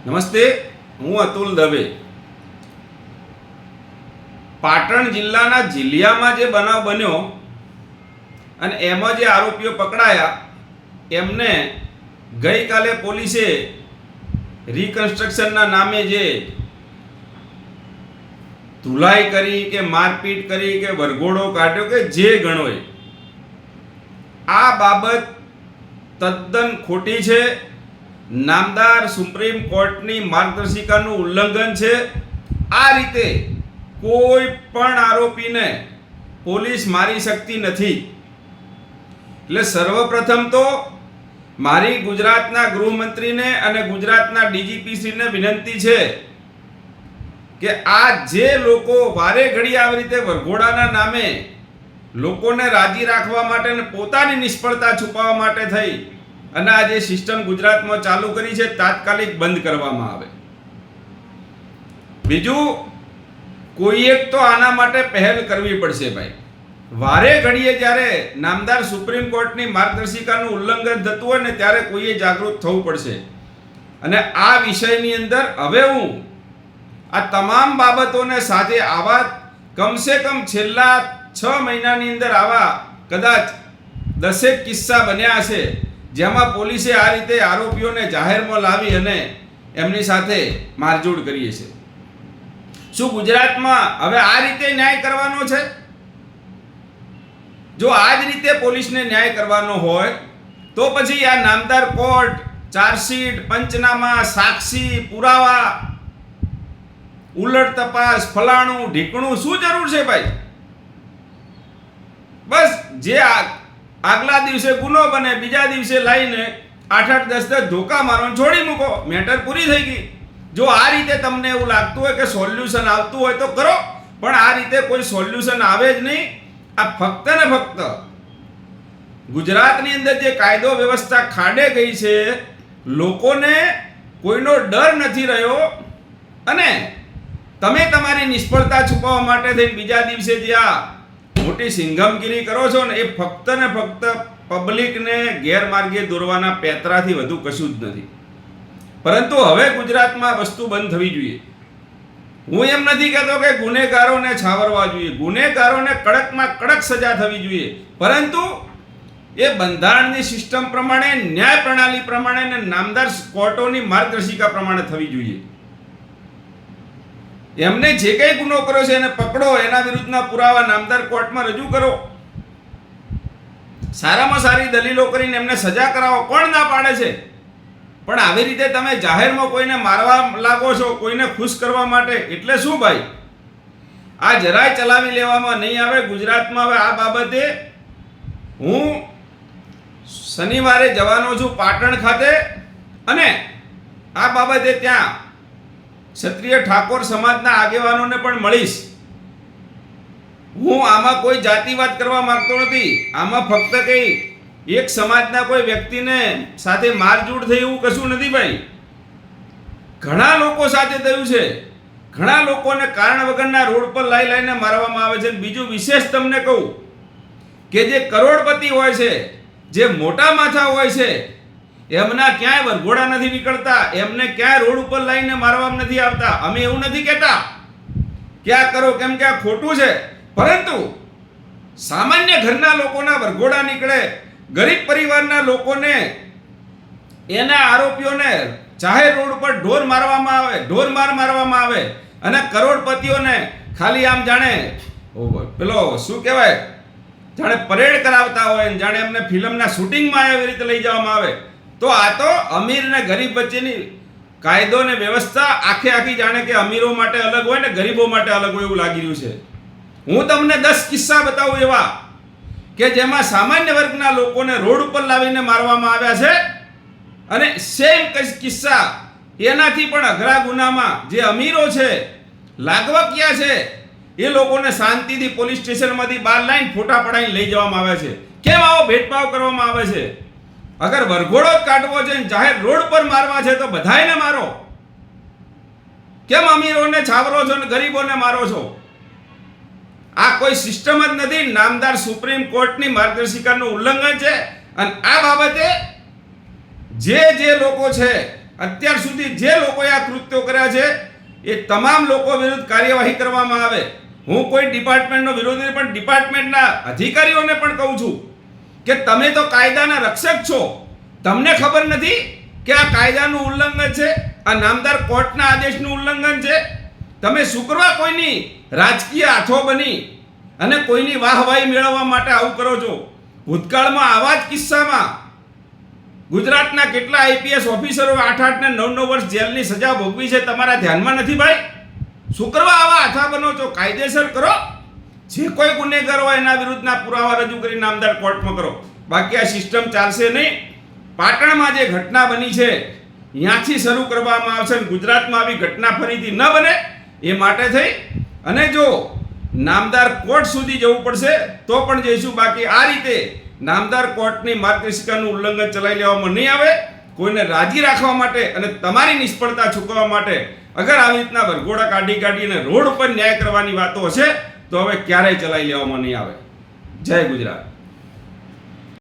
નમસ્તે, હું અતુલ દવે. પાટણ જિલ્લાના જીલિયામાં જે બનાવ બન્યો અને એમાં જે આરોપીઓ પકડાયા એમને ગઈકાલે પોલીસે રિકન્સ્ટ્રક્શનના નામે જે ધુલાઈ કરી કે મારપીટ કરી કે વરઘોડો કાઢ્યો કે જે ગણો આ બાબત તદ્દન ખોટી છે. નામદાર સુપ્રીમ કોર્ટની માર્ગદર્શિકાનું ઉલ્લંઘન છે. આ રીતે કોઈ પણ આરોપીને પોલીસ મારી શકતી નથી. એટલે સર્વપ્રથમ તો મારી ગુજરાતના ગૃહમંત્રીને અને ગુજરાતના ડીજીપીશ્રીને વિનંતી છે કે આ જે લોકો વારે ઘડી આવી રીતે વરઘોડાના નામે લોકોને રાજી રાખવા માટે અને પોતાની નિષ્ફળતા છુપાવવા માટે થઈ અને આ જે સિસ્ટમ ગુજરાતમાં ચાલુ કરી છે તાત્કાલિક બંધ કરવામાં આવે. બીજું, કોઈ એક તો આના માટે પહેલ કરવી પડશે ભાઈ. વારે ઘડીએ જ્યારે નામદાર સુપ્રીમ કોર્ટની માર્ગદર્શિકાનું ઉલ્લંઘન થતું હોય ને ત્યારે કોઈએ જાગૃત થવું પડશે. અને આ વિષયની અંદર હવે હું આ તમામ બાબતોને સાથે આવા કમસે કમ છેલ્લા 6 મહિનાની અંદર આવા કદાચ 10 કિસ્સા બન્યા હશે જેમાં પોલીસે આ રીતે આરોપીઓને જાહેરમાં લાવી અને એમની સાથે મારઝૂડ કરી છે. શું ગુજરાતમાં હવે આ રીતે ન્યાય કરવાનો છે? જો આ જ રીતે પોલીસને ન્યાય કરવાનો હોય તો પછી આ નામદાર કોર્ટ, ચાર્જશીટ, પંચનામા, સાક્ષી, પુરાવા, ઉલટ તપાસ, ફલાણું ઢીકણું શું જરૂર છે ભાઈ? બસ જે આગલા દિવસે ગુનો બને બીજા દિવસે લાવીને 8-8, 10-10 ધોકા મારો છોડી મૂકો, મેટર પૂરી થઈ ગઈ. જો આ રીતે તમને એવું લાગતું હોય કે સોલ્યુશન આવતું હોય તો કરો, પણ આ રીતે કોઈ સોલ્યુશન આવે જ નહીં. આ ફક્ત ને ફક્ત ગુજરાતની અંદર જે કાયદો વ્યવસ્થા ખાડે ગઈ છે, લોકોને કોઈનો ડર નથી રહ્યો અને તમે તમારી નિષ્ફળતા છુપાવવા માટે થઈને બીજા દિવસે જે આ મોટી સિંઘમગીરી કરો છો ને એ ફક્ત ને ફક્ત પબ્લિકને ગેરમાર્ગે દોરવાના પેતરાથી વધુ કશું જ નથી. પરંતુ હવે ગુજરાતમાં વસ્તુ બંધ થવી જોઈએ. હું એમ નથી કહેતો કે ગુનેગારોને છાવરવા જોઈએ, ગુનેગારોને કડકમાં કડક સજા થવી જોઈએ, પરંતુ એ બંધારણની સિસ્ટમ પ્રમાણે, ન્યાય પ્રણાલી પ્રમાણે અને નામદાર કોર્ટોની માર્ગદર્શિકા પ્રમાણે થવી જોઈએ. એમને જે કંઈ ગુનો કર્યો છે એને પકડો, એના વિરુદ્ધના પુરાવા નામદાર કોર્ટમાં રજૂ કરો, સારામાં સારી દલીલો કરીને એમને સજા કરાવો. કોણ ના પાડે છે? પણ આવી રીતે તમે જાહેરમાં કોઈને મારવા લાગો છો કોઈને ખુશ કરવા માટે, એટલે શું ભાઈ? આ જરાય ચલાવી લેવામાં નહીં આવે. ગુજરાતમાં હવે આ બાબતે હું શનિવારે જવાનો છું પાટણ ખાતે અને આ બાબતે ત્યાં ક્ષત્રિય ઠાકોર સમાજના આગેવાનોને પણ મળીશ. હું આમાં કોઈ જાતિવાદ કરવા માંગતો નથી. આમાં ફક્ત કંઈ એક સમાજના કોઈ વ્યક્તિને સાથે મારઝૂડ થઈ એવું કશું નથી ભાઈ. ઘણા લોકો સાથે થયું છે. ઘણા લોકોને કારણ વગરના રોડ પર લાઈને મારવામાં આવે છે. બીજું વિશેષ તમને કહું કે જે કરોડપતિ હોય છે, જે મોટા માથા હોય છે, એમના ક્યાંય વરઘોડા નથી નીકળતા, એમને ક્યાંય રોડ ઉપર લાઈને મારવામાં નથી આવતા. અમે એવું નથી કહેતા કે આ કરો કેમ કે આ ખોટું છે, પરંતુ સામાન્ય ઘરના લોકોના વરઘોડા નીકળે, ગરીબ પરિવારના લોકોને, એના આરોપીઓને જાહેર રોડ પર ઢોર મારવામાં આવે, ઢોર મારવામાં આવે અને કરોડપતિઓને ખાલી આમ જાણે પેલો શું કહેવાય, જાણે પરેડ કરાવતા હોય, જાણે એમને ફિલ્મના શૂટિંગમાં એવી રીતે લઈ જવામાં આવે. તો આ તો અમીર ને ગરીબ વચ્ચેની કાયદો ને વ્યવસ્થા આખી જાણે કે અમીરો માટે અલગ હોય ને ગરીબો માટે અલગ હોય એવું લાગી રહ્યું છે. હું તમને 10 કિસ્સા બતાવું એવા કે જેમાં સામાન્ય વર્ગના લોકોને રોડ ઉપર લાવીને મારવામાં આવ્યા છે અને સેમ કિસ્સા એનાથી પણ અઘરા ગુનામાં જે અમીરો છે, લાગવકિયા છે, એ લોકોને શાંતિથી પોલીસ સ્ટેશનમાંથી બહાર લાવીને ફોટા પડાવીને લઈ જવામાં આવે છે. કેમ આવો ભેદભાવ કરવામાં આવે છે? અગર વરઘોડો જ કાઢવો છે, જાહેર રોડ પર મારવા છે તો બધાયને મારો. કેમ અમીરોને છાવરો છો ને ગરીબોને મારો છો? આ કોઈ સિસ્ટમ જ નથી. નામદાર સુપ્રીમ કોર્ટની માર્ગદર્શિકાનું ઉલ્લંઘન છે અને આ બાબતે જે લોકો છે અત્યાર સુધી જે લોકોએ આ કૃત્યો કર્યા છે એ તમામ લોકો વિરુદ્ધ કાર્યવાહી કરવામાં આવે. હું કોઈ ડિપાર્ટમેન્ટનો વિરોધ નહીં, પણ ડિપાર્ટમેન્ટના અધિકારીઓને પણ કહું છું કે તમે તો કાયદાના રક્ષક છો, તમને ખબર નથી કે આ કાયદાનું ઉલ્લંઘન છે, આ નામદાર કોર્ટના આદેશનું ઉલ્લંઘન છે. તમે શું કરવા કોઈની રાજકીય હાથો બની અને કોઈની વાહવાહી મેળવવા માટે આવું કરો છો? ભૂતકાળમાં આવા જ કિસ્સામાં ગુજરાતના કેટલા આઈપીએસ ઓફિસરો 8-8 ને 9-9 વર્ષ જેલની સજા ભોગવી છે, તમારા ધ્યાનમાં નથી ભાઈ? શું કરવા આવા હાથા બનો છો? કાયદેસર કરો, જે કોઈ ગુનેગાર હોય એના વિરુદ્ધના પુરાવા રજૂ કરી નામદાર કોર્ટમાં કરો, બાકી આ સિસ્ટમ ચાલશે નહીં. પાટણમાં જે ઘટના બની છે ત્યાંથી શરૂ કરવામાં આવશે અને ગુજરાતમાં આવી ઘટના ફરીથી ન બને એ માટે થઈ અને જો નામદાર કોર્ટ સુધી જવું પડશે તો પણ જઈશું, બાકી આ રીતે નામદાર કોર્ટની માર્ગદર્શિકાનું ઉલ્લંઘન ચલાવી લેવામાં નહીં આવે. કોઈને રાજી રાખવા માટે અને તમારી નિષ્ફળતા ચૂકવવા માટે અગર આવી રીતના વરઘોડા કાઢીને રોડ ઉપર ન્યાય કરવાની વાતો હશે તો હવે ક્યારેય ચલાવી લેવામાં નહીં આવે. જય ગુજરાત.